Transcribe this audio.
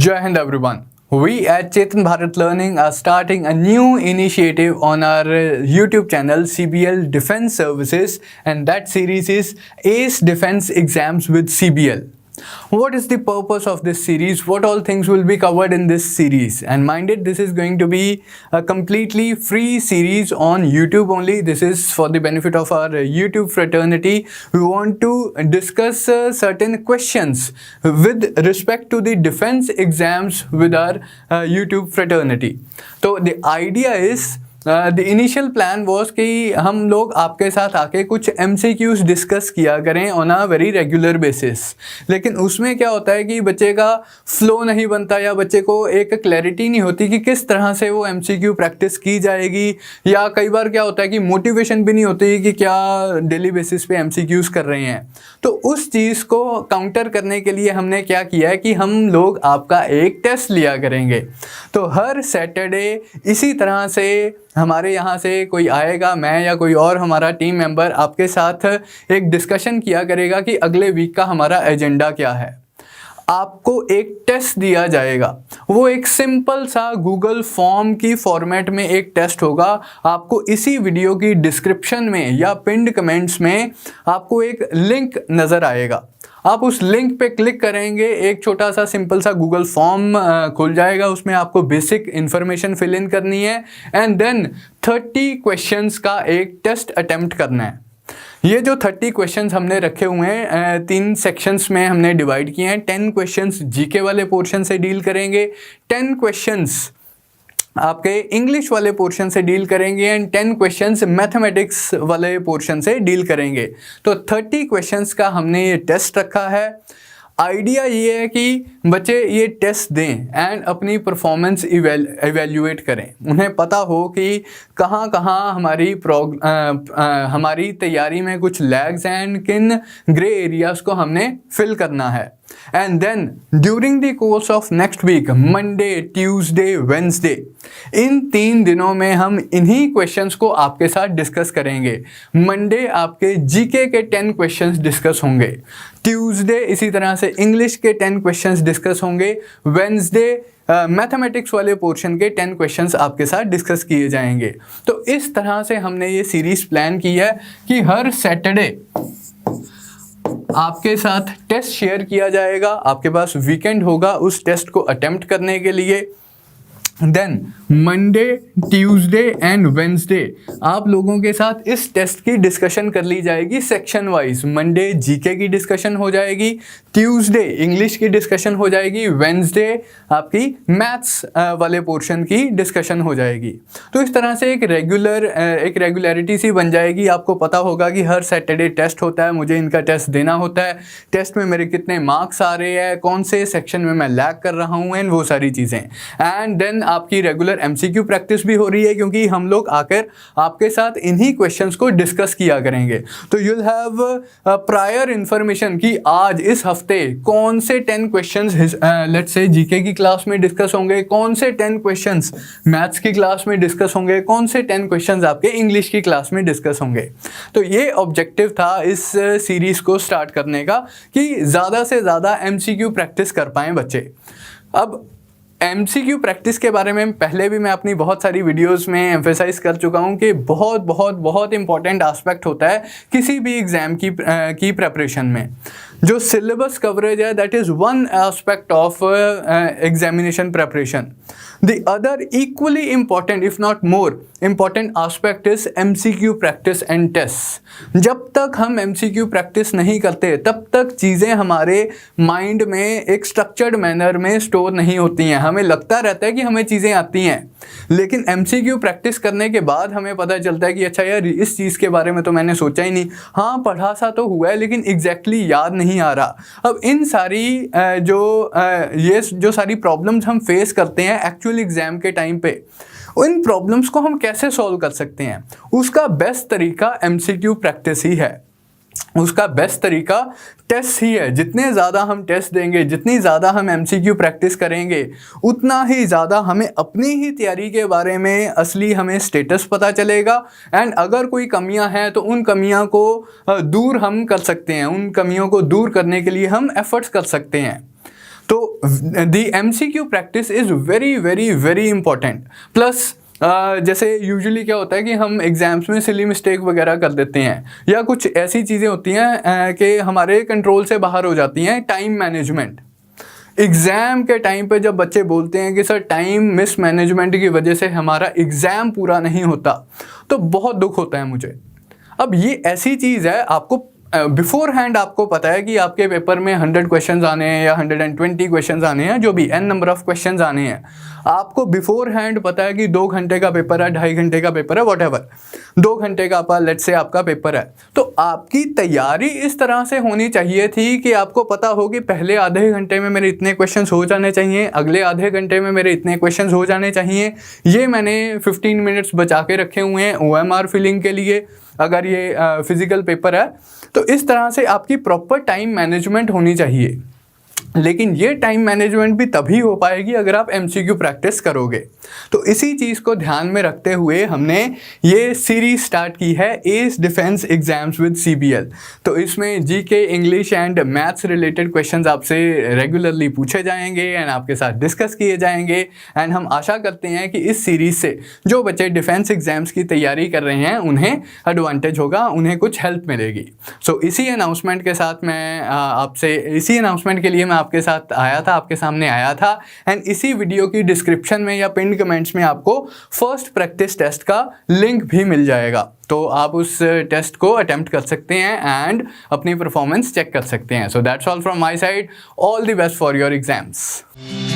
Jai Hind everyone. We at Chetan Bharat Learning are starting a new initiative on our YouTube channel CBL Defense Services, and that series is ACE Defense Exams with CBL. What is the purpose of this series? What all things will be covered in this series? And mind it, this is going to be a completely free series on YouTube only. This is for the benefit of our YouTube fraternity. We want to discuss certain questions with respect to the defense exams with our YouTube fraternity. So the idea is the initial plan was कि हम लोग आपके साथ आके कुछ MCQs discuss किया करें on a very regular basis, लेकिन उसमें क्या होता है कि बच्चे का फ्लो नहीं बनता या बच्चे को एक क्लैरिटी नहीं होती कि किस तरह से वो MCQ प्रैक्टिस की जाएगी, या कई बार क्या होता है कि मोटिवेशन भी नहीं होती कि क्या डेली बेसिस पे MCQs कर रहे हैं। तो उस चीज़ को काउंटर करने के लिए हमने क्या किया है कि हम लोग आपका एक टेस्ट लिया करेंगे। तो हर सैटरडे इसी तरह से हमारे यहाँ से कोई आएगा, मैं या कोई और हमारा टीम मेंबर आपके साथ एक डिस्कशन किया करेगा कि अगले वीक का हमारा एजेंडा क्या है। आपको एक टेस्ट दिया जाएगा, वो एक सिंपल सा गूगल फॉर्म की फॉर्मेट में एक टेस्ट होगा। आपको इसी वीडियो की डिस्क्रिप्शन में या पिन्ड कमेंट्स में आपको एक लिंक नज़र आएगा। आप उस लिंक पे क्लिक करेंगे, एक छोटा सा सिंपल सा गूगल फॉर्म खुल जाएगा। उसमें आपको बेसिक इन्फॉर्मेशन फिल इन करनी है एंड देन 30 क्वेश्चंस का एक टेस्ट अटेम्प्ट करना है। ये जो 30 क्वेश्चंस हमने रखे हुए हैं 3 सेक्शंस में हमने डिवाइड किए हैं। 10 क्वेश्चंस जीके वाले पोर्शन से डील करेंगे, 10 क्वेश्चंस आपके इंग्लिश वाले पोर्शन से डील करेंगे एंड 10 क्वेश्चंस मैथमेटिक्स वाले पोर्शन से डील करेंगे। तो 30 क्वेश्चंस का हमने ये टेस्ट रखा है। आइडिया ये है कि बच्चे ये टेस्ट दें एंड अपनी परफॉर्मेंस इवेल्युएट करें। उन्हें पता हो कि कहाँ कहाँ हमारी तैयारी में कुछ लैग्स एंड किन ग्रे एरियाज़ को हमने फिल करना है। And then during the course of next week, Monday, Tuesday, Wednesday, इन 3 दिनों में हम इन्हीं क्वेश्चंस को आपके साथ डिस्कस करेंगे। मंडे आपके जीके के 10 क्वेश्चंस डिस्कस होंगे, ट्यूसडे इसी तरह से इंग्लिश के 10 क्वेश्चंस डिस्कस होंगे, वेंसडे मैथमेटिक्स वाले पोर्शन के 10 क्वेश्चंस आपके साथ डिस्कस किए जाएंगे। तो इस तरह से हमने ये सीरीज़ प्लान की है कि हर सैटरडे आपके साथ टेस्ट शेयर किया जाएगा। आपके पास वीकेंड होगा उस टेस्ट को अटेम्प्ट करने के लिए। Then Monday, Tuesday and Wednesday आप लोगों के साथ इस टेस्ट की डिस्कशन कर ली जाएगी सेक्शन वाइज। मंडे जीके की डिस्कशन हो जाएगी, ट्यूसडे इंग्लिश की डिस्कशन हो जाएगी, वेंसडे आपकी मैथ्स वाले पोर्शन की डिस्कशन हो जाएगी। तो इस तरह से एक रेगुलरिटी सी बन जाएगी। आपको पता होगा कि हर सैटरडे टेस्ट होता है, मुझे इनका टेस्ट देना होता है, टेस्ट में मेरे कितने मार्क्स आ रहे हैं, कौन से सेक्शन में मैं लैग कर रहा हूँ एंड वो सारी चीज़ें। एंड देन आपकी रेगुलर MCQ प्रैक्टिस भी हो रही है क्योंकि हम लोग आकर आपके साथ इन्हीं क्वेश्चंस को डिस्कस किया करेंगे। तो you will have prior information कि आज इस हफ्ते कौन से 10 क्वेश्चंस लेट्स से जीके की क्लास में डिस्कस होंगे, कौन से 10 क्वेश्चंस मैथ्स की क्लास में डिस्कस होंगे, कौन से 10 क्वेश्चंस आपके इंग्लिश की क्लास में डिस्कस होंगे। तो ये ऑब्जेक्टिव था इस सीरीज को स्टार्ट करने का कि ज़्यादा से ज़्यादा MCQ प्रैक्टिस कर पाएँ बच्चे। अब MCQ प्रैक्टिस के बारे में पहले भी मैं अपनी बहुत सारी वीडियोस में एम्फेसाइज कर चुका हूँ कि बहुत बहुत बहुत इंपॉर्टेंट एस्पेक्ट होता है किसी भी एग्ज़ाम की प्रेपरेशन में। जो सिलेबस कवरेज है that is one aspect of examination preparation. The other equally important if not more important aspect is MCQ practice and test. जब तक हम MCQ प्रैक्टिस नहीं करते तब तक चीज़ें हमारे माइंड में एक स्ट्रक्चर्ड मैनर में स्टोर नहीं होती हैं। हमें लगता रहता है कि हमें चीज़ें आती हैं, लेकिन MCQ प्रैक्टिस करने के बाद हमें पता चलता है कि अच्छा यार इस चीज़ के बारे में तो मैंने सोचा ही नहीं, हाँ पढ़ा सा तो हुआ है लेकिन एग्जैक्टली याद नहीं आ रहा। अब इन सारी जो सारी प्रॉब्लम्स हम फेस करते हैं एक्चुअल एग्जाम के टाइम पे, उन प्रॉब्लम्स को हम कैसे सॉल्व कर सकते हैं, उसका बेस्ट तरीका MCQ प्रैक्टिस ही है। उसका बेस्ट तरीका टेस्ट ही है। जितने ज़्यादा हम टेस्ट देंगे, जितनी ज़्यादा हम MCQ प्रैक्टिस करेंगे, उतना ही ज़्यादा हमें अपनी ही तैयारी के बारे में असली हमें स्टेटस पता चलेगा। एंड अगर कोई कमियां हैं तो उन कमियां को दूर हम कर सकते हैं, उन कमियों को दूर करने के लिए हम एफर्ट्स कर सकते हैं। तो the MCQ practice is very very very important. Plus जैसे यूजुअली क्या होता है कि हम एग्ज़ाम्स में सिली मिस्टेक वगैरह कर देते हैं, या कुछ ऐसी चीज़ें होती हैं कि हमारे कंट्रोल से बाहर हो जाती हैं। टाइम मैनेजमेंट, एग्ज़ाम के टाइम पे जब बच्चे बोलते हैं कि सर टाइम मिस मैनेजमेंट की वजह से हमारा एग्ज़ाम पूरा नहीं होता, तो बहुत दुख होता है मुझे। अब ये ऐसी चीज़ है, आपको बिफोर हैंड आपको पता है कि आपके पेपर में 100 क्वेश्चंस आने हैं या 120 क्वेश्चंस आने हैं, जो भी n नंबर ऑफ क्वेश्चंस आने हैं, आपको बिफोर हैंड पता है कि 2 घंटे का पेपर है, 2.5 घंटे का पेपर है, वॉटेवर 2 घंटे का आपका लेट्स से आपका पेपर है। तो आपकी तैयारी इस तरह से होनी चाहिए थी कि आपको पता हो कि पहले आधे घंटे में मेरे इतने क्वेश्चंस हो जाने चाहिए, अगले आधे घंटे में मेरे इतने क्वेश्चंस हो जाने चाहिए। ये मैंने 15 मिनट्स बचा के रखे हुए हैं OMR फिलिंग के लिए, अगर ये फिजिकल पेपर है। तो इस तरह से आपकी प्रॉपर टाइम मैनेजमेंट होनी चाहिए। लेकिन ये टाइम मैनेजमेंट भी तभी हो पाएगी अगर आप MCQ प्रैक्टिस करोगे। तो इसी चीज़ को ध्यान में रखते हुए हमने ये सीरीज स्टार्ट की है, S defence exams with CBL। तो इसमें GK, English and maths related questions आपसे रेगुलरली पूछे जाएंगे एंड आपके साथ डिस्कस किए जाएंगे। एंड हम आशा करते हैं कि इस सीरीज से जो बच्चे डिफेंस एग्जाम्स की तैयारी कर रहे हैं उन्हें एडवांटेज होगा, उन्हें कुछ हेल्प मिलेगी। सो इसी अनाउंसमेंट के साथ मैं इसी अनाउंसमेंट के लिए मैं आपके साथ आया था, आपके सामने आया था। एंड इसी वीडियो की डिस्क्रिप्शन में या पिन कमेंट्स में आपको फर्स्ट प्रैक्टिस टेस्ट का लिंक भी मिल जाएगा, तो आप उस टेस्ट को अटेम्प्ट कर सकते हैं एंड अपनी परफॉर्मेंस चेक कर सकते हैं। So that's all from my side, all the best for your exams.